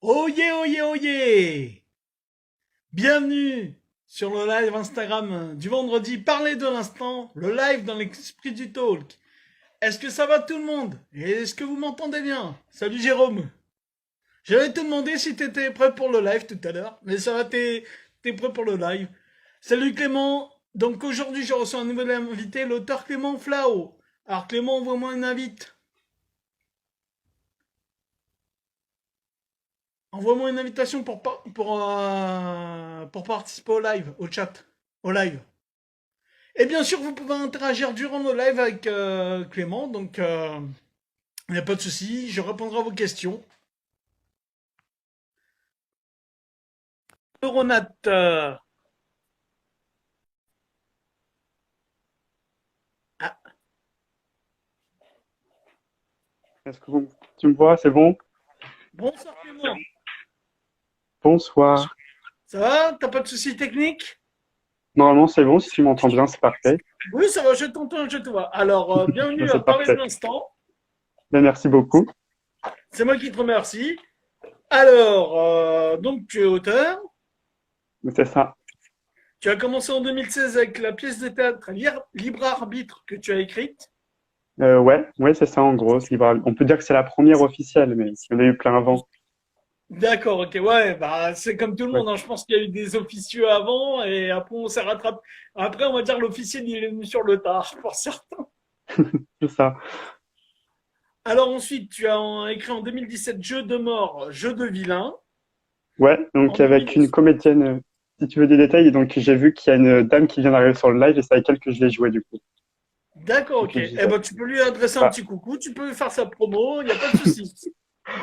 Oyez, oyez, oyez! Bienvenue sur le live Instagram du vendredi. Parlez de l'instant, le live dans l'esprit du talk. Est-ce que ça va tout le monde? Et est-ce que vous m'entendez bien? Salut Jérôme. J'allais te demander si t'étais prêt pour le live tout à l'heure, mais ça va, t'es prêt pour le live. Salut Clément. Donc aujourd'hui, je reçois un nouvel invité, l'auteur Clément Flao. Alors Clément, envoie-moi une invite. Envoie-moi une invitation pour participer au live, au chat, au live. Et bien sûr, vous pouvez interagir durant le live avec Clément, donc il n'y a pas de souci, je répondrai à vos questions. Ronat, ah, Est-ce que tu me vois? C'est bon? bonsoir Clément, Bonsoir. ça va? T'as pas de soucis techniques? Normalement, c'est bon. Si tu m'entends bien, c'est parfait. Oui, ça va, je t'entends, je te vois. Alors, Ben, bienvenue à c'est Parler de parfait. l'instant, Ben, merci beaucoup. c'est moi qui te remercie. Alors, donc tu es auteur, C'est ça. tu as commencé en 2016 avec la pièce de théâtre Libre Arbitre que tu as écrite. Ouais, c'est ça en gros. On peut dire que c'est la première officielle, mais il y en a eu plein avant. D'accord, ok, ouais, bah c'est comme tout le Ouais, monde, hein. Je pense qu'il y a eu des officieux avant et après on s'est rattrapé. Après, on va dire l'officiel il est venu sur le tard pour certains. c'est ça. Alors ensuite, tu as écrit en 2017 Jeu de mort, Jeu de vilain. Ouais, En donc avec 2000... une comédienne, si tu veux des détails, donc j'ai vu qu'il y a une dame qui vient d'arriver sur le live et c'est avec elle que je l'ai joué du coup. D'accord, Donc ok. c'est Eh Gisèle. ben tu peux lui adresser un Ah, petit coucou, tu peux lui faire sa promo, il n'y a pas de souci.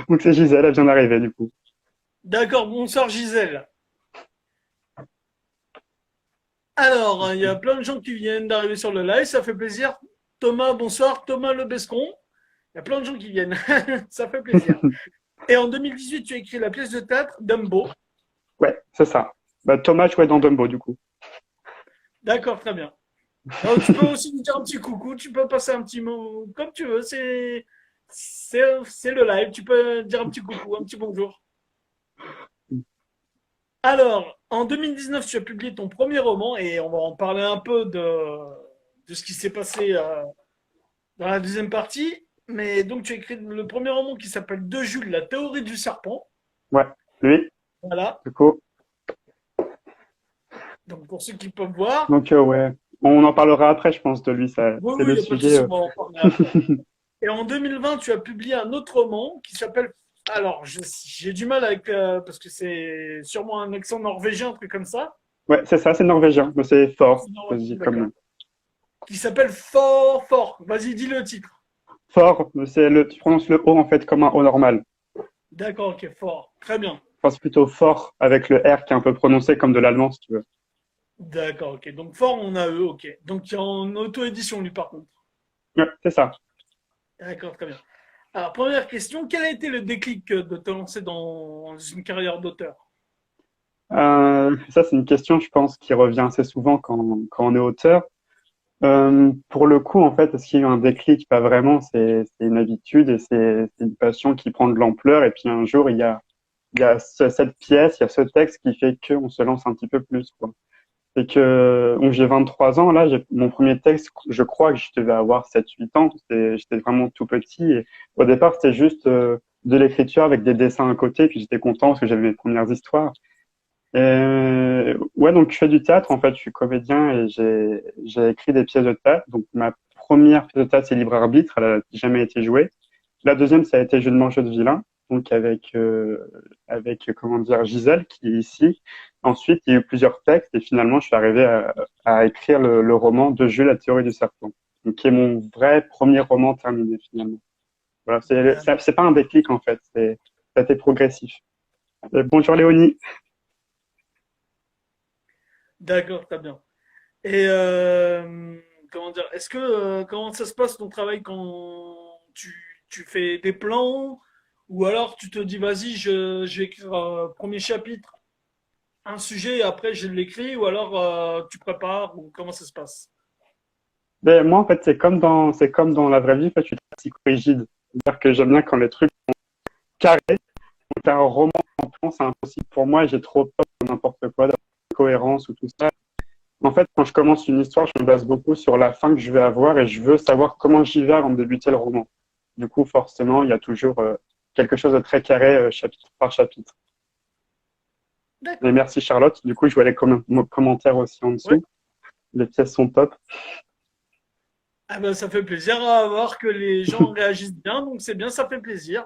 donc c'est Gisèle, elle vient d'arriver du coup. D'accord, bonsoir Gisèle. Alors, il y a plein de gens qui viennent d'arriver sur le live, ça fait plaisir. Thomas, bonsoir, Thomas Lebescon. Il y a plein de gens qui viennent, ça fait plaisir. Et en 2018, tu as écrit la pièce de théâtre Dumbo. Ouais, c'est ça. Bah, Thomas jouait dans Dumbo du coup. D'accord, très bien. Alors, tu peux aussi nous dire un petit coucou, tu peux passer un petit mot, comme tu veux, c'est le live, tu peux dire un petit coucou, un petit bonjour. Alors, en 2019, tu as publié ton premier roman et on va en parler un peu de ce qui s'est passé dans la deuxième partie. Mais donc, tu as écrit le premier roman qui s'appelle De Jules, la théorie du serpent. Ouais, lui, Voilà. du coup. Donc, pour ceux qui peuvent voir, Donc ouais, on en parlera après, je pense, de lui. Ça, oui, c'est oui, le il n'y a pas de sujet. souci, on va en parler après. Et en 2020, tu as publié un autre roman qui s'appelle. Alors, j'ai du mal avec. Parce que c'est sûrement un accent norvégien, un truc comme ça. Ouais, c'est ça, c'est norvégien. Mais c'est fort. C'est Ça norvégien, se dit d'accord. comme Qui s'appelle Fort Fort. Vas-y, dis le titre. fort. Mais tu prononces le O en fait comme un O normal. D'accord, ok, Fort. Très bien. Enfin, c'est plutôt fort avec le R qui est un peu prononcé comme de l'allemand, si tu veux. D'accord, ok. Donc, Fort, on a eux, ok. Donc, il est en auto-édition, lui, par contre. Ouais, c'est ça. D'accord, très bien. Alors, première question. Quel a été le déclic de te lancer dans une carrière d'auteur? Ça, c'est une question, je pense, qui revient assez souvent quand on est auteur. Pour le coup, en fait, est-ce qu'il y a eu un déclic? Pas vraiment. C'est une habitude et c'est une passion qui prend de l'ampleur. Et puis un jour, cette pièce, il y a ce texte qui fait qu'on se lance un petit peu plus, quoi. C'est que donc j'ai 23 ans là, mon premier texte, je crois que je devais avoir 7 8 ans, j'étais vraiment tout petit et au départ c'était juste de l'écriture avec des dessins à côté, puis j'étais content parce que j'avais mes premières histoires. Et ouais, donc je fais du théâtre en fait, je suis comédien et j'ai écrit des pièces de théâtre. Donc ma première pièce de théâtre c'est Libre Arbitre, elle a jamais été jouée. La deuxième ça a été Jeu de mort, jeu de vilain, donc avec comment dire Gisèle qui est ici. Ensuite il y a eu plusieurs textes et finalement je suis arrivé à écrire le roman de Jules, la théorie du serpent, donc qui est mon vrai premier roman terminé finalement. Voilà, c'est pas un déclic en fait, ça a été progressif. Bonjour Léonie. D'accord, très bien. Et comment dire, comment ça se passe ton travail quand tu fais des plans ou alors tu te dis vas-y je vais écrire premier chapitre, un sujet et après je l'écris ou alors tu prépares ou comment ça se passe? Ben, moi, en fait, c'est comme dans la vraie vie, en fait, je suis très psychorigide. C'est-à-dire que j'aime bien quand les trucs sont carrés. Donc, t'as un roman franchement, c'est impossible pour moi. J'ai trop peur de n'importe quoi, de cohérence ou tout ça. En fait, quand je commence une histoire, je me base beaucoup sur la fin que je vais avoir et je veux savoir comment j'y vais avant de débuter le roman. Du coup, forcément, il y a toujours quelque chose de très carré, chapitre par chapitre. Et D'accord. merci Charlotte. Du coup, je vois les commentaires aussi en Ouais. dessous. Les pièces sont top. Ah ben, ça fait plaisir à voir que les gens réagissent bien, donc c'est bien, ça fait plaisir.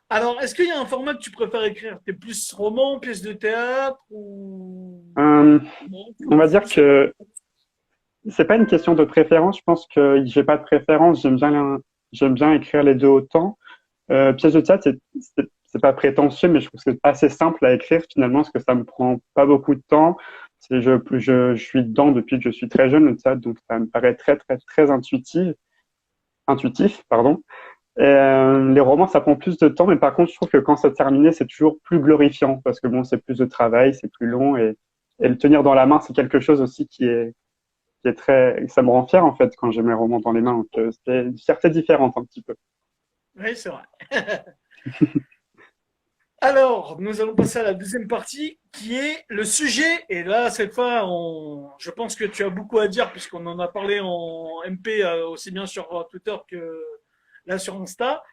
Alors, est-ce qu'il y a un format que tu préfères écrire? T'es plus roman, pièce de théâtre ou... Euh, Non, on va en dire fonction. que c'est pas une question de préférence. Je pense que j'ai pas de préférence. J'aime bien écrire les deux autant. Pièce de théâtre, c'est pas prétentieux, mais je trouve que c'est assez simple à écrire finalement, parce que ça me prend pas beaucoup de temps. Je suis dedans depuis que je suis très jeune, le théâtre, donc ça me paraît très intuitif, pardon. Les romans, ça prend plus de temps, mais par contre, je trouve que quand c'est terminé, c'est toujours plus glorifiant, parce que bon, c'est plus de travail, c'est plus long, et le tenir dans la main, c'est quelque chose aussi qui est très, ça me rend fier en fait quand j'ai mes romans dans les mains. Donc, c'est une fierté différente un petit peu. Oui, c'est vrai. Alors, nous allons passer à la deuxième partie qui est le sujet. Et là, cette fois, je pense que tu as beaucoup à dire puisqu'on en a parlé en MP aussi bien sur Twitter que là sur Insta.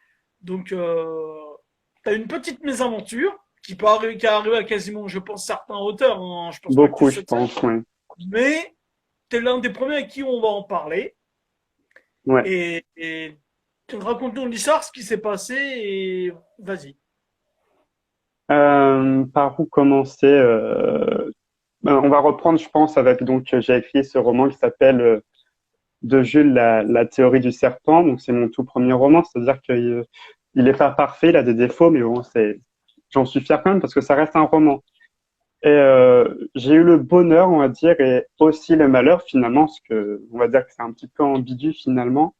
Donc, tu as une petite mésaventure qui a arrivé à quasiment, je pense, certains auteurs. Hein. Je pense pas que tu Beaucoup, je sois seul. pense, ouais. Mais tu es l'un des premiers à qui on va en parler. Ouais. Et raconte-nous l'histoire, ce qui s'est passé et vas-y. Par où commencer on va reprendre, je pense, avec donc j'ai écrit ce roman qui s'appelle de Jules la théorie du serpent. Donc c'est mon tout premier roman, c'est-à-dire qu'il il est pas parfait, il a des défauts, mais bon, j'en suis fier quand même parce que ça reste un roman. Et j'ai eu le bonheur, on va dire, et aussi le malheur finalement, parce que on va dire que c'est un petit peu ambigu finalement,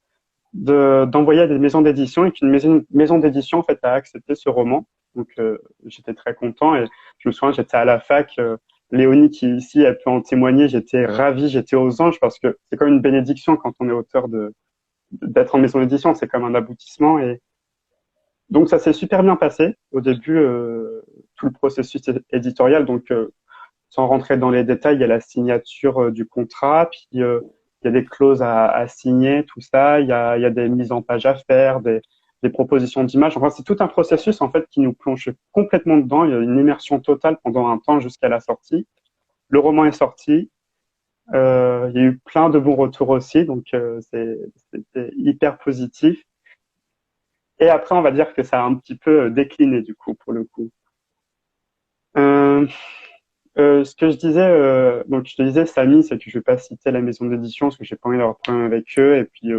d'envoyer à des maisons d'édition et qu'une maison d'édition en fait a accepté ce roman. Donc j'étais très content et je me souviens j'étais à la fac, Léonie qui ici elle peut en témoigner, j'étais ravi, j'étais aux anges parce que c'est comme une bénédiction quand on est auteur d'être en maison d'édition, c'est comme un aboutissement et donc ça s'est super bien passé au début tout le processus éditorial donc sans rentrer dans les détails, il y a la signature du contrat, puis il y a des clauses à signer, tout ça. Il y a des mises en page à faire, des propositions d'images. Enfin, c'est tout un processus en fait qui nous plonge complètement dedans. Il y a une immersion totale pendant un temps jusqu'à la sortie. Le roman est sorti. Il y a eu plein de bons retours aussi, donc c'était hyper positif. Et après, on va dire que ça a un petit peu décliné du coup pour le coup. Euh, ce que je disais, donc je te disais, Samy, c'est que je vais pas citer la maison d'édition parce que j'ai pas envie d'avoir de problème avec eux et puis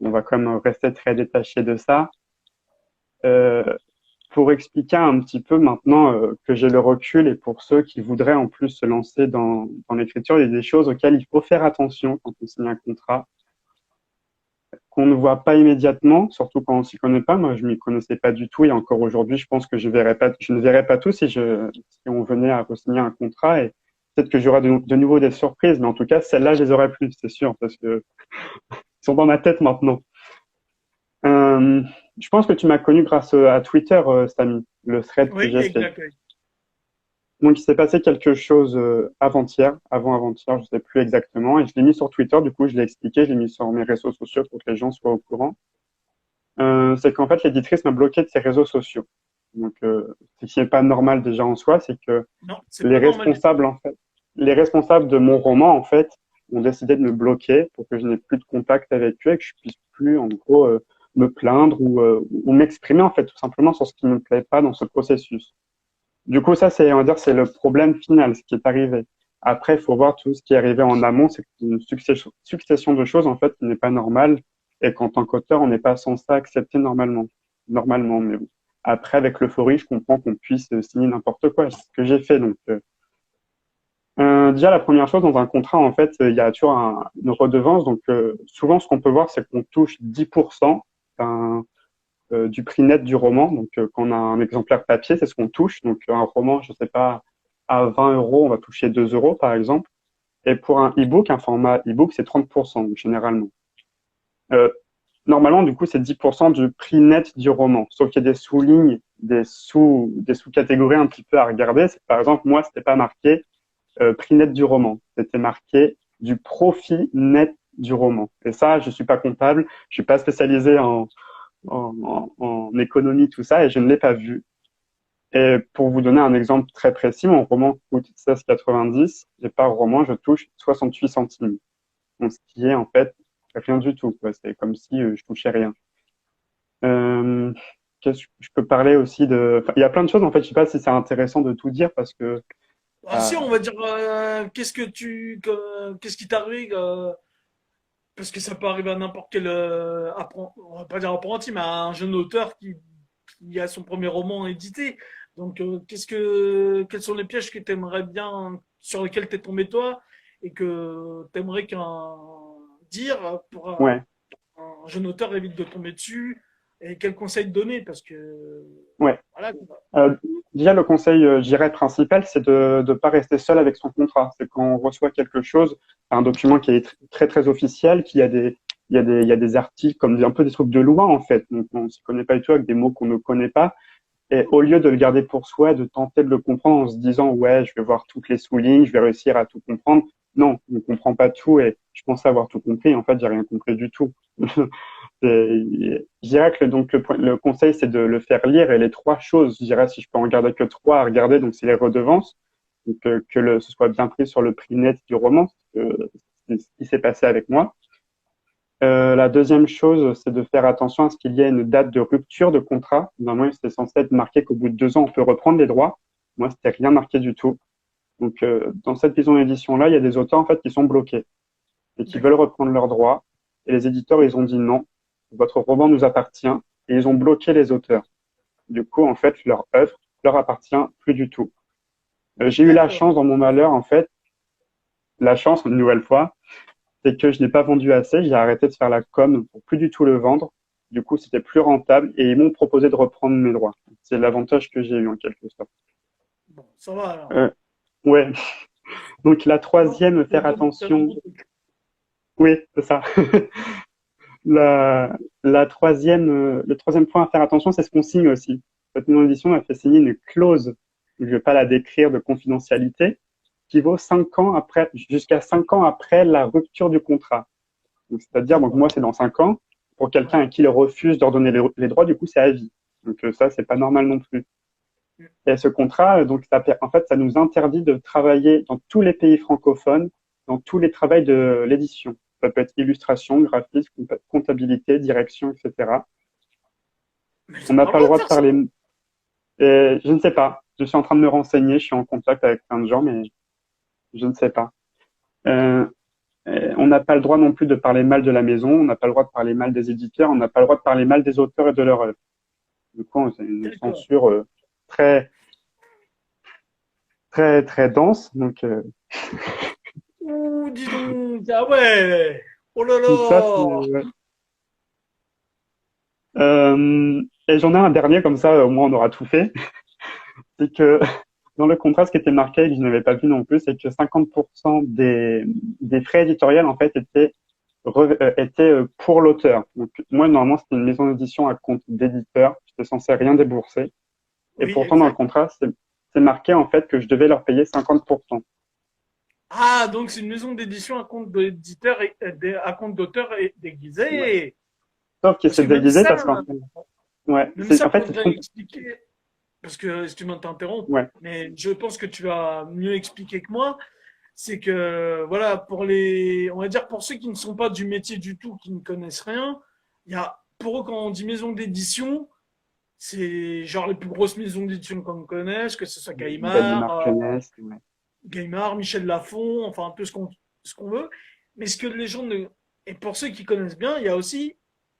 on va quand même rester très détaché de ça. Euh, pour expliquer un petit peu maintenant que j'ai le recul et pour ceux qui voudraient en plus se lancer dans l'écriture, il y a des choses auxquelles il faut faire attention quand on signe un contrat, qu'on ne voit pas immédiatement, surtout quand on s'y connaît pas. Moi, je m'y connaissais pas du tout et encore aujourd'hui, je pense que je ne verrais pas tout si on venait à re-signer un contrat et peut-être que j'aurai de nouveau des surprises, mais en tout cas, celles-là, je les aurais plus, c'est sûr, parce que ils sont dans ma tête maintenant. Euh, je pense que tu m'as connu grâce à Twitter, Samy, le thread que Oui, j'ai fait. exact. Oui. Donc, il s'est passé quelque chose avant-hier, je sais plus exactement, et je l'ai mis sur Twitter, du coup, je l'ai expliqué, je l'ai mis sur mes réseaux sociaux pour que les gens soient au courant. C'est qu'en fait, l'éditrice m'a bloqué de ses réseaux sociaux. Donc, ce qui n'est pas normal déjà en soi, c'est que Non, c'est les pas normal du tout. responsables, en fait, les responsables de mon roman, en fait, ont décidé de me bloquer pour que je n'ai plus de contact avec eux et que je puisse plus, en gros, me plaindre ou m'exprimer, en fait, tout simplement sur ce qui ne me plaît pas dans ce processus. Du coup, ça, on va dire, c'est le problème final, ce qui est arrivé. Après, il faut voir tout ce qui est arrivé en amont, c'est une succession de choses, en fait, qui n'est pas normale et qu'en tant qu'auteur, on n'est pas censé accepter normalement, mais bon. Après, avec l'euphorie, je comprends qu'on puisse signer n'importe quoi. C'est ce que j'ai fait, donc. Déjà, la première chose, dans un contrat, en fait, il y a toujours une redevance. Donc, souvent, ce qu'on peut voir, c'est qu'on touche 10% du prix net du roman. Donc, quand on a un exemplaire papier, c'est ce qu'on touche. Donc, un roman, je sais pas, à 20 euros, on va toucher 2 euros, par exemple. Et pour un e-book, un format e-book, c'est 30%, donc, généralement. Euh, Normalement, du coup, c'est 10% du prix net du roman. Sauf qu'il y a des sous-lignes des sous-catégories un petit peu à regarder. C'est, par exemple, moi, c'était pas marqué prix net du roman. C'était marqué du profit net du roman. Et ça, je suis pas comptable, je suis pas spécialisé en économie, tout ça, et je ne l'ai pas vu. Et pour vous donner un exemple très précis, mon roman coûte 16,90 et par roman, je touche 68 centimes. Donc, ce qui est en fait rien du tout, quoi. C'est comme si je touchais rien. Euh, qu'est-ce que je peux parler aussi de... Enfin, il y a plein de choses, en fait, je sais pas si c'est intéressant de tout dire parce que... Ah, euh, si, on va dire, qu'est-ce qui t'arrive, parce que ça peut arriver à n'importe quel, on va pas dire apprenti, mais à un jeune auteur qui a son premier roman édité. Donc, quels sont les pièges que tu aimerais bien, sur lesquels t'es tombé toi, et que t'aimerais dire pour ouais, un jeune auteur évite de tomber dessus, et quels conseils te donner, parce que, ouais. voilà, quoi. Euh, déjà, le conseil, je dirais, principal, c'est de ne pas rester seul avec son contrat. C'est quand on reçoit quelque chose, un document qui est très, très officiel, il y a des articles comme un peu des trucs de loi, en fait. Donc, on ne s'y connaît pas du tout avec des mots qu'on ne connaît pas. Et au lieu de le garder pour soi, de tenter de le comprendre en se disant, ouais, je vais voir toutes les sous-lignes, je vais réussir à tout comprendre. Non, on ne comprend pas tout et je pensais avoir tout compris. En fait, j'ai rien compris du tout. Je dirais que le conseil, c'est de le faire lire et les trois choses, je dirais, si je peux en garder que trois à regarder, donc c'est les redevances, donc ce soit bien pris sur le prix net du roman, c'est ce qui s'est passé avec moi. La deuxième chose, c'est de faire attention à ce qu'il y ait une date de rupture de contrat. Normalement, c'est censé être marqué qu'au bout de 2 ans, on peut reprendre les droits. Moi, c'était rien marqué du tout. Donc, dans cette maison d'édition-là, il y a des auteurs en fait qui sont bloqués et qui veulent D'accord. reprendre leurs droits. Et les éditeurs, ils ont dit non, votre roman nous appartient, et ils ont bloqué les auteurs. Du coup, en fait, leur œuvre leur appartient plus du tout. J'ai eu la D'accord. chance dans mon malheur, en fait, la chance, une nouvelle fois, c'est que je n'ai pas vendu assez, j'ai arrêté de faire la com pour plus du tout le vendre. Du coup, c'était plus rentable et ils m'ont proposé de reprendre mes droits. C'est l'avantage que j'ai eu en quelque sorte. Bon, ça va alors. Euh, ouais. Donc la Non, troisième, c'est faire un attention. bon truc. Oui, c'est ça. La troisième, le troisième point à faire attention, c'est ce qu'on signe aussi. Cette maison d'édition m'a fait signer une clause, je ne vais pas la décrire, de confidentialité, qui vaut 5 ans après, jusqu'à 5 ans après la rupture du contrat. Donc, c'est-à-dire, donc D'accord. moi, c'est dans 5 ans. Pour quelqu'un Ouais. à qui il refuse d'ordonner les droits, du coup, c'est à vie. Donc ça, c'est pas normal non plus. Et ce contrat, donc, en fait, ça nous interdit de travailler dans tous les pays francophones, dans tous les travaux de l'édition. Ça peut être illustration, graphisme, comptabilité, direction, etc. Mais On ils ont n'a pas le pas le droit de droit de faire ça. parler. Je ne sais pas. Je suis en train de me renseigner. Je suis en contact avec plein de gens, mais je ne sais pas. Euh, on n'a pas le droit non plus de parler mal de la maison. On n'a pas le droit de parler mal des éditeurs. On n'a pas le droit de parler mal des auteurs et de leur œuvre. Du coup, c'est une D'accord. censure très, très, très dense. Ouh, dis donc. Ah ouais. Oh là Donc ça, c'est, là. ouais. Et j'en ai un dernier, comme ça, au moins on aura tout fait. C'est que dans le contrat, ce qui était marqué, que je n'avais pas vu non plus, c'est que 50% des frais éditoriaux, en fait, étaient pour l'auteur. Donc, moi, normalement, c'était une maison d'édition à compte d'éditeur. J'étais censé rien débourser. Et Oui, pourtant, dans le exact. contrat, c'est marqué, en fait, que je devais leur payer 50%. Ah, donc c'est une maison d'édition à compte d'éditeur et à compte d'auteur et Ouais. déguisé. Sauf qu'il Parce s'est que déguisé parce qu'en fait, ouais, même ça, en fait, c'est faudrait expliquer. Parce que, excuse-moi de t'interrompre, ouais, mais je pense que tu vas mieux expliquer que moi. C'est que, voilà, pour les, on va dire pour ceux qui ne sont pas du métier du tout, qui ne connaissent rien, il y a, pour eux, quand on dit maison d'édition, c'est genre les plus grosses maisons d'édition qu'on connaisse, que ce soit Gallimard Jeunesse, ouais. Gallimard, Michel Lafon, enfin un peu ce qu'on veut. Mais ce que les gens ne. Et pour ceux qui connaissent bien, il y a aussi,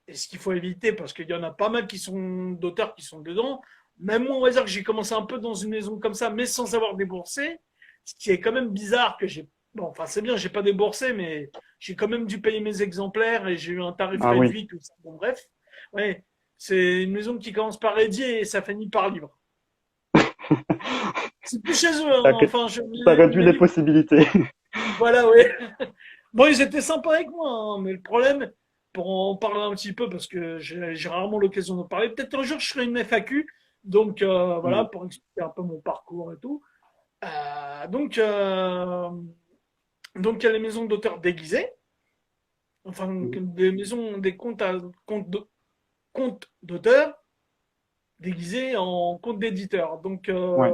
et ce qu'il faut éviter, parce qu'il y en a pas mal qui sont d'auteurs qui sont dedans, même moi, on va dire que j'ai commencé un peu dans une maison comme ça, mais sans avoir déboursé, ce qui est quand même bizarre que j'ai. Bon, enfin, c'est bien, j'ai pas déboursé, mais j'ai quand même dû payer mes exemplaires et j'ai eu un tarif Ah oui. réduit, tout ça. Bon, bref. Ouais, c'est une maison qui commence par Edier et ça finit par livre. C'est plus chez eux, hein. Ça, Enfin, ça réduit mes les livres. possibilités. Voilà, ouais. Bon, ils étaient sympas avec moi, hein, mais le problème, pour en parler un petit peu, parce que j'ai rarement l'occasion d'en parler, peut-être un jour je ferai une FAQ Donc voilà, Mm. pour expliquer un peu mon parcours et tout. Euh, donc, euh, donc il y a les maisons d'auteurs déguisées, enfin Mm. des maisons, des comptes d'auteurs déguisés en comptes d'éditeurs. Donc Ouais,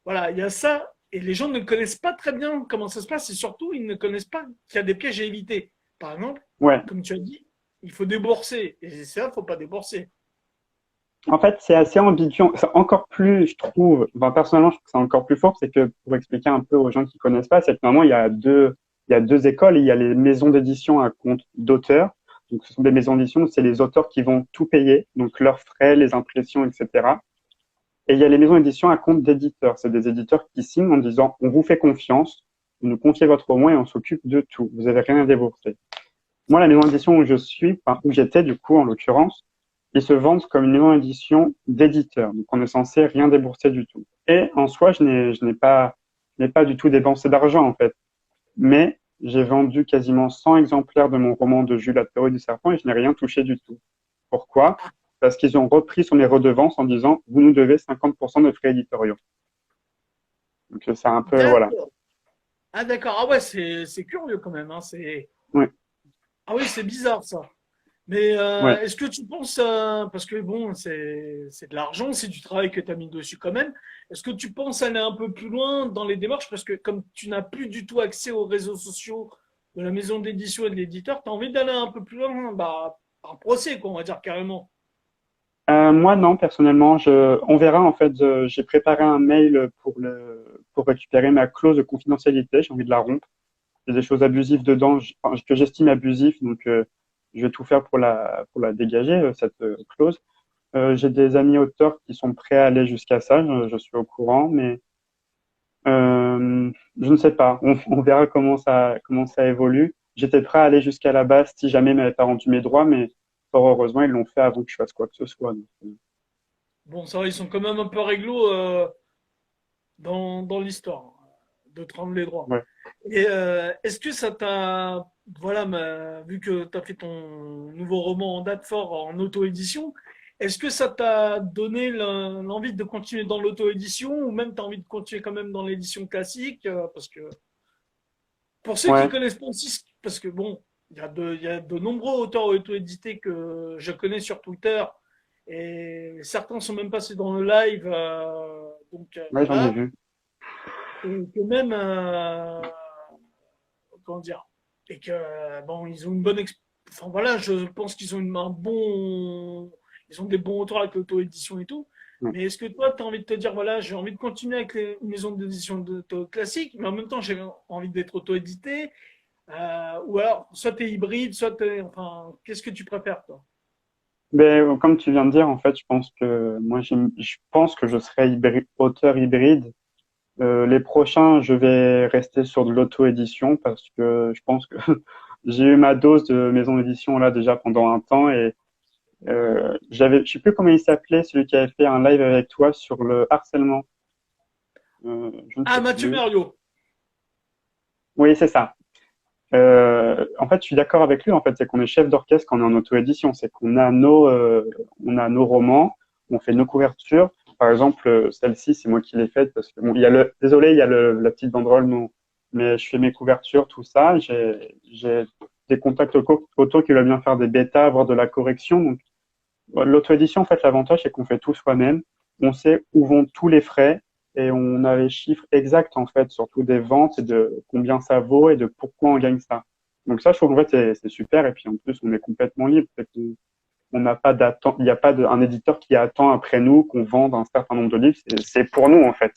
voilà, il y a ça. Et les gens ne connaissent pas très bien comment ça se passe et surtout, ils ne connaissent pas qu'il y a des pièges à éviter. Par exemple, ouais. comme tu as dit, il faut débourser. Et ça, il ne faut pas débourser. En fait, c'est assez ambigu. C'est encore plus, je trouve, enfin, personnellement, je trouve que c'est encore plus fort, c'est que pour expliquer un peu aux gens qui connaissent pas, c'est que normalement, il y a deux écoles. Il y a les maisons d'édition à compte d'auteur. Donc, ce sont des maisons d'édition, c'est les auteurs qui vont tout payer, donc leurs frais, les impressions, etc. Et il y a les maisons d'édition à compte d'éditeurs. C'est des éditeurs qui signent en disant, on vous fait confiance, vous nous confiez votre roman et on s'occupe de tout. Vous avez rien à débourser. Moi, la maison d'édition où je suis, enfin, où j'étais du coup en l'occurrence, ils se vendent comme une maison d'édition d'éditeur. Donc on est censé rien débourser du tout. Et en soi, je n'ai pas du tout dépensé d'argent en fait. Mais j'ai vendu quasiment 100 exemplaires de mon roman de Jules, la théorie du serpent et je n'ai rien touché du tout. Pourquoi? Parce qu'ils ont repris sur mes redevances en disant, vous nous devez 50% de frais éditoriaux. Donc c'est un peu, voilà. D'accord. Ah d'accord. Ah ouais, c'est curieux quand même. Hein. Ouais, Ah oui, c'est bizarre ça. Mais ouais. est-ce que tu penses, parce que bon, c'est de l'argent, c'est du travail que tu as mis dessus quand même, est-ce que tu penses aller un peu plus loin dans les démarches? Parce que comme tu n'as plus du tout accès aux réseaux sociaux de la maison d'édition et de l'éditeur, tu as envie d'aller un peu plus loin, bah, un procès, quoi, on va dire carrément. Moi, non, personnellement, on verra. En fait, j'ai préparé un mail pour récupérer ma clause de confidentialité. J'ai envie de la rompre. Il y a des choses abusives dedans, enfin, que j'estime abusives, donc je vais tout faire pour la dégager, cette clause. J'ai des amis auteurs qui sont prêts à aller jusqu'à ça. Je suis au courant, mais je ne sais pas. On verra comment ça évolue. J'étais prêt à aller jusqu'à la base si jamais ils m'avaient pas rendu mes droits, mais fort heureusement, ils l'ont fait avant que je fasse quoi que ce soit. Donc, Bon, ça va, ils sont quand même un peu réglo dans l'histoire de te rendre les droits. ouais. Et est-ce que ça t'a, voilà, vu que tu as fait ton nouveau roman en date fort en auto-édition, est-ce que ça t'a donné l'envie de continuer dans l'auto-édition ou même tu as envie de continuer quand même dans l'édition classique parce que pour ceux qui Ouais. connaissent pas aussi, parce que bon, il y a de nombreux auteurs auto-édités que je connais sur Twitter et certains sont même passés dans le live, donc Ouais, j'en ai voilà, vu. et que même comment dire, et que bon, ils ont une bonne, enfin voilà, je pense qu'ils ont un bon, ils ont des bons auteurs avec l'auto-édition et tout. Ouais. Mais est-ce que toi, tu as envie de te dire, voilà, j'ai envie de continuer avec les maisons d'édition classiques, mais en même temps, j'ai envie d'être auto-édité, ou alors, soit tu es hybride, soit tu es, enfin, qu'est-ce que tu préfères, toi? Ben, comme tu viens de dire, en fait, je pense que je serai auteur hybride. Les prochains, je vais rester sur de l'auto-édition parce que je pense que j'ai eu ma dose de maison d'édition là déjà pendant un temps et je sais plus comment il s'appelait, celui qui avait fait un live avec toi sur le harcèlement. Je ne Ah, sais Mathieu plus. Merliot. Oui, c'est ça. En fait, je suis d'accord avec lui. En fait, c'est qu'on est chef d'orchestre quand on est en auto-édition. C'est qu'on a on a nos romans, on fait nos couvertures. Par exemple, celle-ci, c'est moi qui l'ai faite parce que bon, désolé, il y a la petite banderole, non, mais je fais mes couvertures, tout ça. J'ai des contacts auto qui veulent bien faire des bêtas, avoir de la correction. Donc, l'auto-édition, en fait, l'avantage, c'est qu'on fait tout soi-même. On sait où vont tous les frais et on a les chiffres exacts, en fait, surtout des ventes et de combien ça vaut et de pourquoi on gagne ça. Donc ça, je trouve, en fait, c'est super. Et puis, en plus, on est complètement libre. On n'a pas d'attente, il n'y a pas un éditeur qui attend après nous qu'on vende un certain nombre de livres. C'est pour nous, en fait.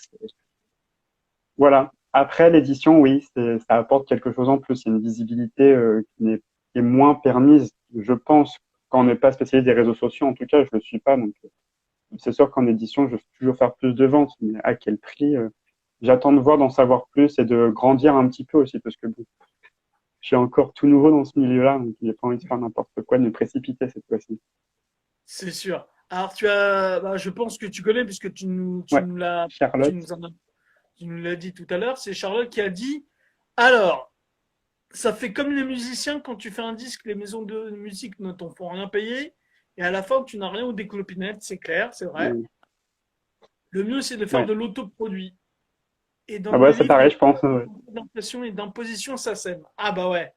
Voilà. Après, l'édition, oui, ça apporte quelque chose en plus. Il y a une visibilité qui est moins permise, je pense, quand on n'est pas spécialiste des réseaux sociaux. En tout cas, je le suis pas. Donc, c'est sûr qu'en édition, je veux toujours faire plus de ventes, mais à quel prix j'attends de voir, d'en savoir plus et de grandir un petit peu aussi, parce que bon, je suis encore tout nouveau dans ce milieu-là, donc j'ai pas envie de faire n'importe quoi, de me précipiter cette fois-ci. C'est sûr. Alors, tu as, bah, je pense que tu connais, puisque Ouais, tu Charlotte. nous en as tu nous l'as dit tout à l'heure, c'est Charlotte qui a dit, alors, ça fait comme les musiciens, quand tu fais un disque, les maisons de musique ne t'en font rien payer. Et à la fin, tu n'as rien aux déclopinettes, c'est clair, c'est vrai. Mm. Le mieux, c'est de faire Ouais. de l'autoproduit. Et dans Ah le ouais, c'est livre, il pareil, n'y je a pense. pas Ouais. d'impression et d'imposition, ça sème. Ah bah ouais.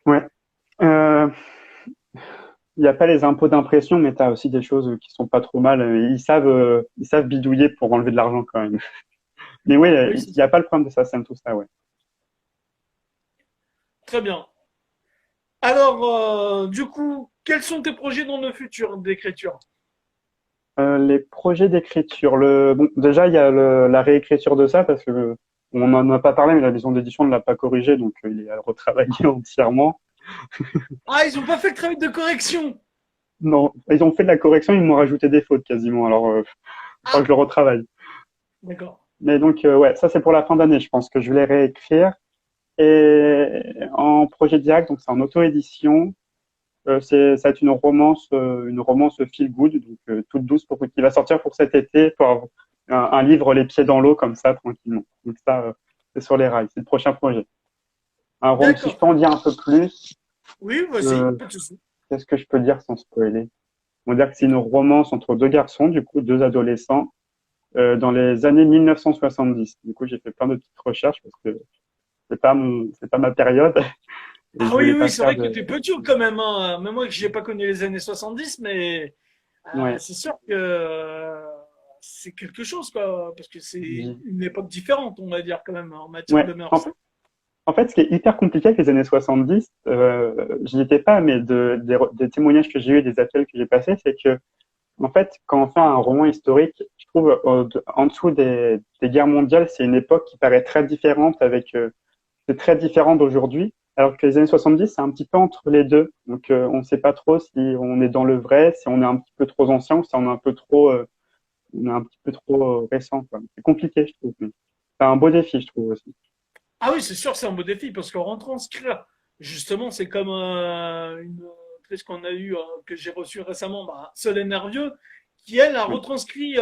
Ouais. Euh, Il n'y a pas les impôts d'impression, mais tu as aussi des choses qui sont pas trop mal. Ils savent bidouiller pour enlever de l'argent quand même. Mais oui, Oui, il c'est n'y ça. a pas le problème de ça, tout ça, ouais. Très bien. Alors, du coup, quels sont tes projets dans le futur d'écriture? Les projets d'écriture, bon, déjà il y a la réécriture de ça parce que on n'en a pas parlé, mais la maison d'édition ne l'a pas corrigé, donc il est à retravailler entièrement. Ah, ils ont pas fait le travail de correction. Non, ils ont fait de la correction, ils m'ont rajouté des fautes quasiment, alors il faudra que Ah, je le retravaille. d'accord. Mais donc ouais, ça c'est pour la fin d'année, je pense que je vais les réécrire. Et en projet direct, donc c'est en auto-édition. Ça va être une romance feel good, donc toute douce qui va sortir pour cet été, pour avoir un livre les pieds dans l'eau comme ça tranquillement. Donc ça, c'est sur les rails, c'est le prochain projet. Si je D'accord. peux en dire un peu plus, Oui, vas-y, euh, pas de souci. qu'est-ce que je peux dire sans spoiler? On va dire que c'est une romance entre deux garçons, du coup deux adolescents, dans les années 1970. Du coup, j'ai fait plein de petites recherches parce que c'est pas ma période et Ah je oui, voulais oui, pas c'est faire vrai que de. t'es petit quand même, hein. Même moi, que j'ai pas connu les années 70, mais Ouais. c'est sûr que c'est quelque chose, quoi, parce que c'est une époque différente, on va dire, quand même, en matière Ouais. de mœurs. En fait, ce qui est hyper compliqué avec les années 70, j'y étais pas, mais des témoignages que j'ai eus, des appels que j'ai passés, c'est que, en fait, quand on fait un roman historique, je trouve, en dessous des guerres mondiales, c'est une époque qui paraît très différente c'est très différent d'aujourd'hui. Alors que les années 70, c'est un petit peu entre les deux. Donc, on ne sait pas trop si on est dans le vrai, si on est un petit peu trop ancien ou si on est un petit peu trop récent, quoi. C'est compliqué, je trouve. C'est un beau défi, je trouve aussi. Ah oui, c'est sûr, c'est un beau défi, parce qu'en retranscrire, justement, c'est comme une autrice qu'on a eue, que j'ai reçue récemment, bah, Solène Nervieux, qui, elle, a Ouais. retranscrit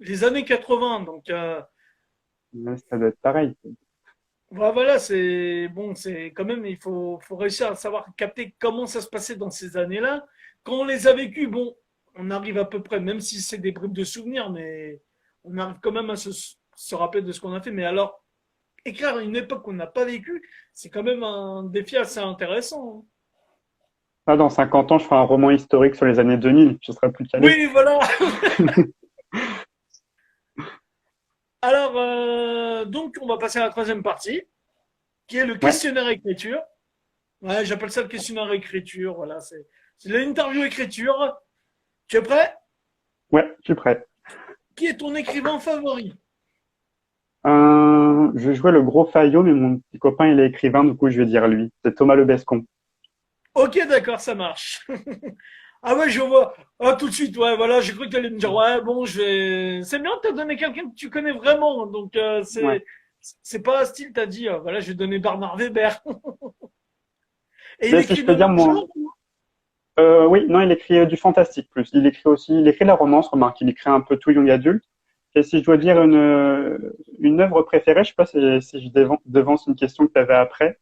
les années 80. Donc, Ouais, ça doit être pareil. voilà, c'est bon, c'est quand même, faut réussir à savoir capter comment ça se passait dans ces années-là. Quand on les a vécues, bon, on arrive à peu près, même si c'est des bribes de souvenirs, mais on arrive quand même à se rappeler de ce qu'on a fait. Mais alors, écrire une époque qu'on n'a pas vécue, c'est quand même un défi assez intéressant, hein. Ah, dans 50 ans, je ferai un roman historique sur les années 2000. Je serai plus calé. Oui, voilà. Alors, donc, on va passer à la troisième partie, qui est le Ouais, questionnaire écriture. Ouais, j'appelle ça le questionnaire écriture. Voilà, c'est l'interview écriture. Tu es prêt? ouais, je suis prêt. Qui est ton écrivain favori? Je jouais le gros Fayot, mais mon petit copain, il est écrivain, du coup, je vais dire lui. C'est Thomas Lebescon. Ok, d'accord, ça marche. Ah ouais, je vois. Ah, tout de suite, ouais, voilà, j'ai cru que tu allais me dire, ouais, bon, je vais. C'est bien de te donner quelqu'un que tu connais vraiment. Donc, Ouais. c'est pas un style, t'as dit, voilà, je vais donner Bernard Weber. Et il Mais si écrit je peux de dire, nos moi, jours? oui, non, il écrit du fantastique plus. Il écrit la romance, remarque, il écrit un peu tout young adulte. Et si je dois dire une œuvre préférée, je sais pas si je devance une question que tu avais après.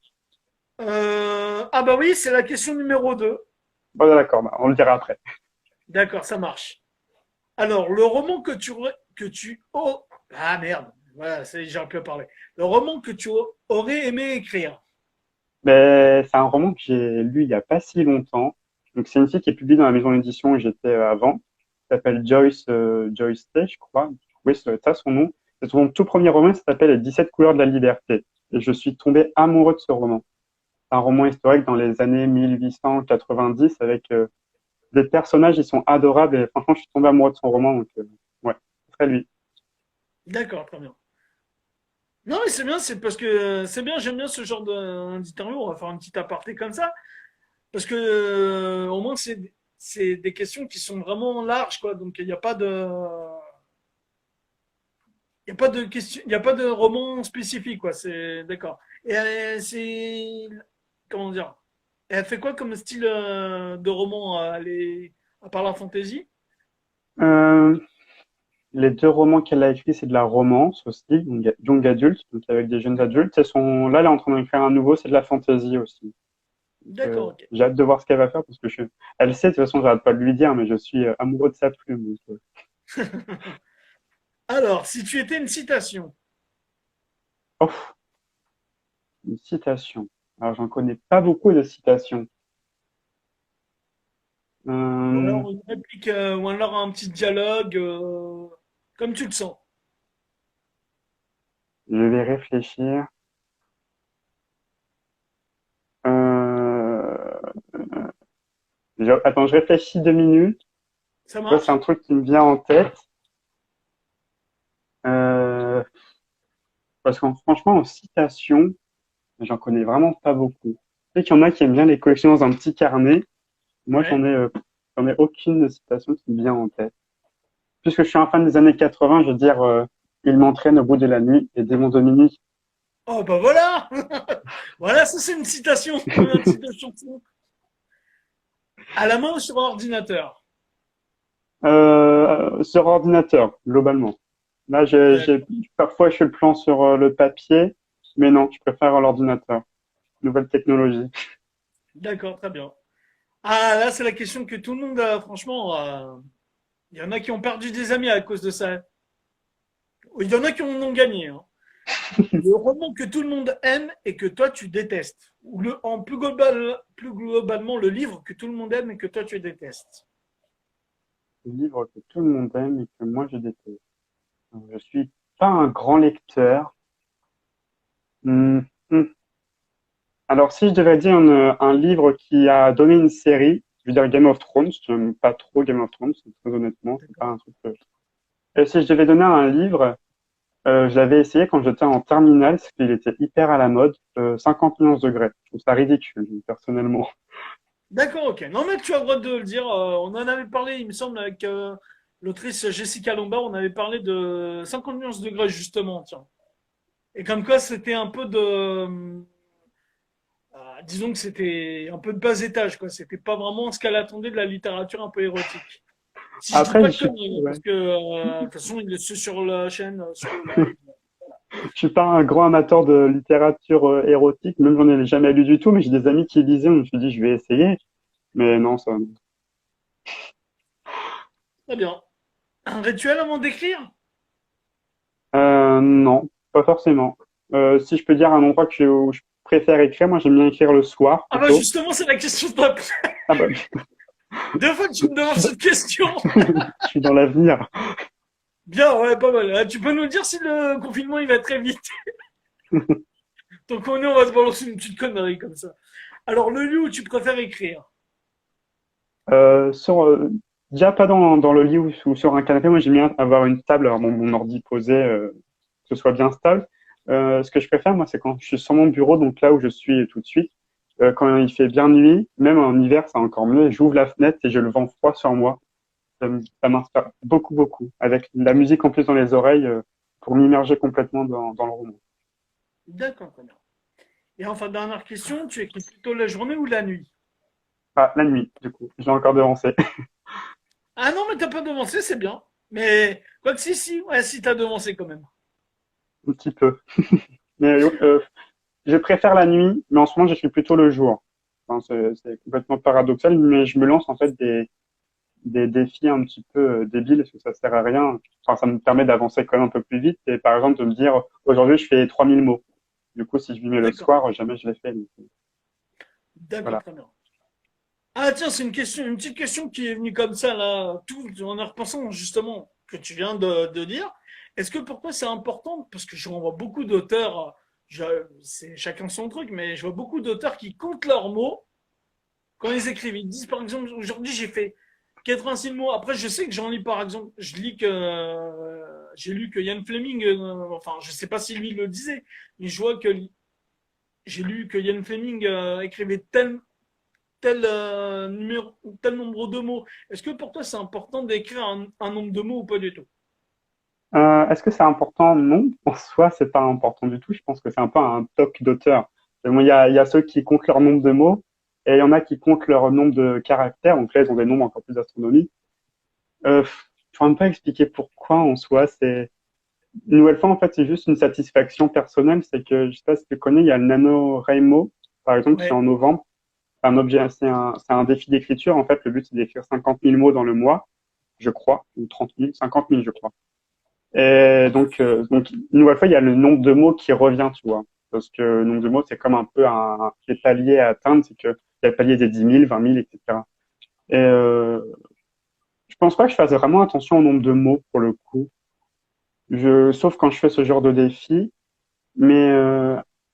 Ah bah oui, c'est la question numéro 2. Voilà, d'accord, bah, on le dira après. D'accord, ça marche. Alors, le roman que tu ah merde, voilà, j'ai un peu parlé. Le roman que tu aurais aimé écrire. Mais c'est un roman que j'ai lu il y a pas si longtemps. Donc c'est une fille qui est publiée dans la maison d'édition où j'étais avant. Elle s'appelle Joyce Tay, je crois. Oui, c'est ça son nom. C'est son tout premier roman, il s'appelle Les 17 couleurs de la liberté. Et je suis tombé amoureux de ce roman. C'est un roman historique dans les années 1890 avec des personnages, ils sont adorables et franchement, je suis tombé amoureux de son roman. Donc, ouais, ce serait lui. D'accord, très bien. Non, mais c'est bien, c'est parce que c'est bien, j'aime bien ce genre d'interview. On va faire un petit aparté comme ça. Parce que au moins, c'est des questions qui sont vraiment larges, quoi. Donc, il y a pas de question, il y a pas de roman spécifique, quoi. C'est d'accord. Et c'est, comment dire, elle fait quoi comme style de roman, à part la fantasy? Euh, Les deux romans qu'elle a écrits, c'est de la romance aussi, young adulte, donc avec des jeunes adultes. Là, elle est en train d'écrire un nouveau, c'est de la fantasy aussi. D'accord, ok. J'ai hâte de voir ce qu'elle va faire parce que elle sait, de toute façon, j'arrête pas de lui dire, mais je suis amoureux de sa plume. Alors, si tu étais une citation, Oh, une citation. Alors, j'en connais pas beaucoup de citations. ou Euh, alors une réplique, ou alors un petit dialogue, comme tu le sens. je vais réfléchir. Euh, Attends, je réfléchis 2 minutes. Ça Ouais, c'est un marche? truc qui me vient en tête. Euh, Parce que franchement, en citation, j'en connais vraiment pas beaucoup. Je sais qu'il y en a qui aiment bien les collectionner dans un petit carnet. Moi, Ouais. j'en ai aucune citation qui me vient en tête. Puisque je suis un fan des années 80, je veux dire, il m'entraîne au bout de la nuit, les démons de minuit. Oh, bah voilà! Voilà, ça c'est une citation. Une citation. À la main ou sur ordinateur? Sur ordinateur, globalement. Là, parfois, je fais le plan sur le papier, mais non, je préfère l'ordinateur. Nouvelle technologie. D'accord, très bien. Ah, là, c'est la question que tout le monde a, franchement, il y en a qui ont perdu des amis à cause de ça. Il y en a qui en ont gagné, hein. Le roman que tout le monde aime et que toi tu détestes. Ou en plus globalement, le livre que tout le monde aime et que toi tu détestes. Le livre que tout le monde aime et que moi, je déteste. Je suis pas un grand lecteur. Hmm, hmm. Alors, si je devais dire un livre qui a donné une série, je veux dire Game of Thrones. J'aime pas trop Game of Thrones, très honnêtement. C'est pas D'accord. un truc Et si je devais donner un livre, je l'avais essayé quand j'étais en terminale, parce qu'il était hyper à la mode, 50 nuances degrés. Je trouve ça ridicule, personnellement. D'accord, ok. Non, mais tu as le droit de le dire. On en avait parlé, il me semble, avec l'autrice Jessica Lombard. On avait parlé de 50 nuances de degrés, justement. Tiens. Et comme quoi, c'était un peu de. Disons que c'était un peu de bas étage, quoi. C'était pas vraiment ce qu'elle attendait de la littérature un peu érotique. Si je dis Après, pas je de suis, conneries, hein, ouais, parce que de toute façon, il est sur la chaîne, sur le live. je suis pas un grand amateur de littérature érotique, même j'en ai jamais lu du tout, mais j'ai des amis qui lisaient, donc je me suis dit, je vais essayer. Mais non, ça, Très bien. Un rituel avant d'écrire? non, pas forcément. Si je peux dire un endroit où je préfère écrire, moi j'aime bien écrire le soir Ah bah plutôt. justement, c'est la question top. Ah bah, Deux fois que tu me je demandes suis dans, cette question. je suis dans l'avenir. Bien, ouais, pas mal. Tu peux nous dire si le confinement il va très vite. Donc on va se balancer une petite connerie comme ça. Alors le lieu où tu préfères écrire? Euh, sur, euh, Déjà pas dans le lit ou sur un canapé, moi j'aime bien avoir une table, alors mon ordi posé, que ce soit bien stable. Ce que je préfère, moi, c'est quand je suis sur mon bureau, donc là où je suis tout de suite, quand il fait bien nuit, même en hiver, c'est encore mieux, j'ouvre la fenêtre et j'ai le vent froid sur moi. Ça m'inspire beaucoup, beaucoup, avec la musique en plus dans les oreilles, pour m'immerger complètement dans le roman. D'accord, très bien. Et enfin, dernière question, tu écris plutôt la journée ou la nuit? Ah, la nuit, du coup, j'ai encore devancé, Ah non, mais t'as pas devancé, c'est bien. Mais quoi que si, ouais, si t'as devancé quand même. un petit peu. Mais je préfère la nuit, mais en ce moment, je suis plutôt le jour. Enfin, c'est complètement paradoxal, mais je me lance en fait des défis un petit peu débiles, parce que ça sert à rien. Enfin, ça me permet d'avancer quand même un peu plus vite. Et par exemple, de me dire, aujourd'hui, je fais 3000 mots. Du coup, si je m'y mets le D'accord, soir, jamais je l'ai fait. Donc, d'accord, voilà. très bien. Ah tiens, c'est une question, une petite question qui est venue comme ça là, tout en y repensant justement que tu viens de dire. Est-ce que pour toi c'est important, parce que je vois beaucoup d'auteurs, c'est chacun son truc, mais je vois beaucoup d'auteurs qui comptent leurs mots quand ils écrivent. Ils disent par exemple, aujourd'hui j'ai fait 86 mots. Après, je sais que j'en lis par exemple, je lis que j'ai lu que Ian Fleming, enfin je sais pas si lui le disait, mais je vois que j'ai lu que Ian Fleming écrivait tel nombre de mots. Est-ce que pour toi c'est important d'écrire un nombre de mots ou pas du tout? Est-ce que c'est important? Non, en soi, c'est pas important du tout. Je pense que c'est un peu un toc d'auteur. Bon, il y a ceux qui comptent leur nombre de mots et il y en a qui comptent leur nombre de caractères. Donc là, ils ont des nombres encore plus astronomiques. Je ne pourrais même pas expliquer pourquoi en soi. C'est une nouvelle fois, en fait, c'est juste une satisfaction personnelle. C'est que, je sais pas si tu connais, il y a le NaNoWriMo, par exemple, qui est Ouais, en novembre. un objet, c'est un défi d'écriture. En fait, le but, c'est d'écrire 50 000 mots dans le mois, je crois, ou 30 000, 50 000, je crois. Et donc, une nouvelle fois, il y a le nombre de mots qui revient, tu vois. Parce que le nombre de mots, c'est comme un peu les paliers à atteindre, c'est que il y a le palier des 10 000, 20 000, etc. Et je pense pas que je fasse vraiment attention au nombre de mots pour le coup. Sauf quand je fais ce genre de défi. Mais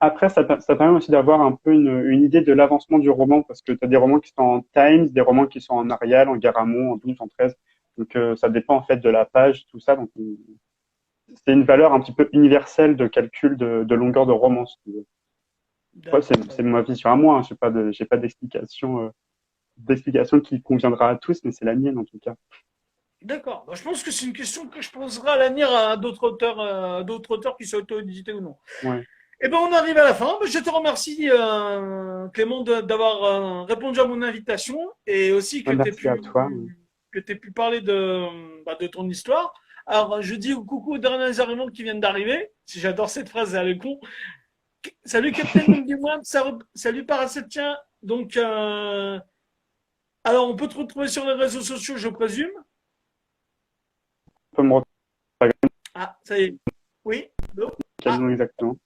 après, ça permet aussi d'avoir un peu une idée de l'avancement du roman, parce que tu as des romans qui sont en Times, des romans qui sont en Arial, en Garamond, en 12, en 13. Donc ça dépend en fait de la page, tout ça. Donc c'est une valeur un petit peu universelle de calcul de longueur de roman. Si tu veux. Ouais, D'accord. c'est ma vision à moi. Hein. J'ai pas d'explication qui conviendra à tous, mais c'est la mienne en tout cas. D'accord. Bah, je pense que c'est une question que je poserai à l'avenir à d'autres auteurs qui soient auto-édités ou non. Ouais. Eh ben, on arrive à la fin. Bah, je te remercie, Clément, d'avoir répondu à mon invitation et aussi Ouais, merci à toi. que tu pu parler de ton histoire. Alors, je dis coucou aux derniers arrivants qui viennent d'arriver. Si j'adore cette phrase, elle est con. Salut, Captain Moon, salut Paracetien. Donc, alors, on peut te retrouver sur les réseaux sociaux, je présume. On peut me retrouver Ah, ça y est. Oui. Allô. quel Ah, nom exactement?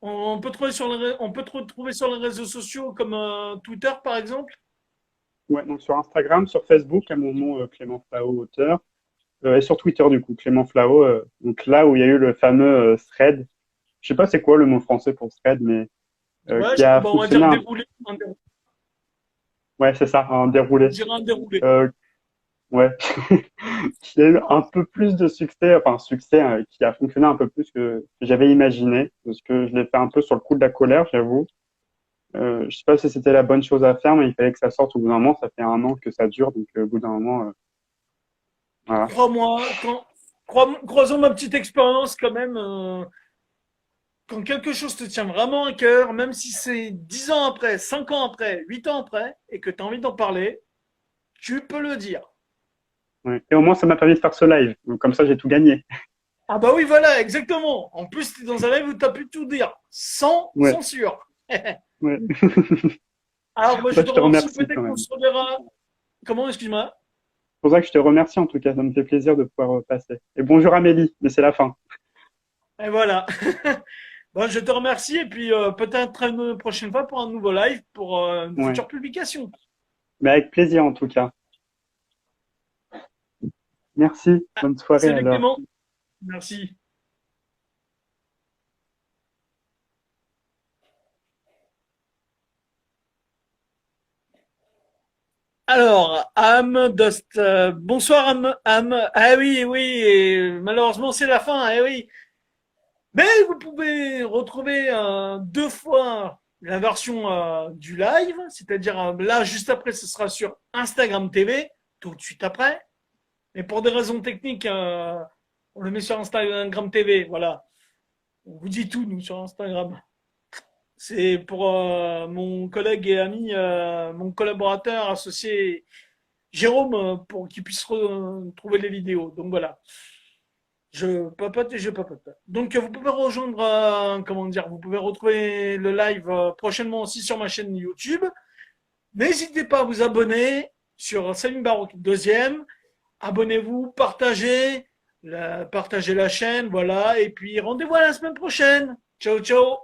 on peut te retrouver sur les réseaux sociaux comme Twitter, par exemple. Ouais, donc sur Instagram, sur Facebook, à mon nom Clément Flao, auteur, et sur Twitter du coup, Clément Flao, donc là où il y a eu le fameux thread, je sais pas c'est quoi le mot français pour thread, mais Ouais, qui a bon, on va dire fonctionné, déroulé. ouais c'est ça, un On déroulé, dirait un déroulé. euh, ouais, qui a eu un peu plus de succès, enfin succès qui a fonctionné un peu plus que j'avais imaginé, parce que je l'ai fait un peu sur le coup de la colère, j'avoue. Je sais pas si c'était la bonne chose à faire, mais il fallait que ça sorte au bout d'un moment. Ça fait 1 an que ça dure, donc au bout d'un moment, voilà. Crois-moi, croisons ma petite expérience quand même. Quand quelque chose te tient vraiment à cœur, même si c'est 10 ans après, 5 ans après, 8 ans après, et que tu as envie d'en parler, tu peux le dire. Ouais. Et au moins, ça m'a permis de faire ce live. Donc, comme ça, j'ai tout gagné. Ah bah oui, voilà, exactement. En plus, tu es dans un live où tu as pu tout dire, sans Ouais, censure. ouais. Alors, moi, je Bah, te je te remercie. remercie quand Peut-être qu'on même. se reverra. Comment, excuse-moi? C'est pour ça que je te remercie en tout cas. Ça me fait plaisir de pouvoir passer. Et bonjour Amélie, mais c'est la fin. Et voilà. Bon, je te remercie et puis peut-être une prochaine fois pour un nouveau live pour une Ouais. future publication. Mais avec plaisir en tout cas. Merci. Ah, Bonne soirée salut alors. Clément. Merci. Alors, Dust, bonsoir Ah oui, oui, et malheureusement c'est la fin, eh oui. Mais vous pouvez retrouver deux fois la version du live, c'est-à-dire là juste après ce sera sur Instagram TV, tout de suite après. Mais pour des raisons techniques, on le met sur Instagram TV, voilà. On vous dit tout nous sur Instagram. C'est pour mon collègue et ami, mon collaborateur associé Jérôme pour qu'il puisse trouver les vidéos. Donc voilà. Je papote et je papote. Donc vous pouvez rejoindre, comment dire, vous pouvez retrouver le live prochainement aussi sur ma chaîne YouTube. N'hésitez pas à vous abonner sur Salim Baroque deuxième. Abonnez-vous, partagez la chaîne, voilà. Et puis rendez-vous à la semaine prochaine. Ciao, ciao.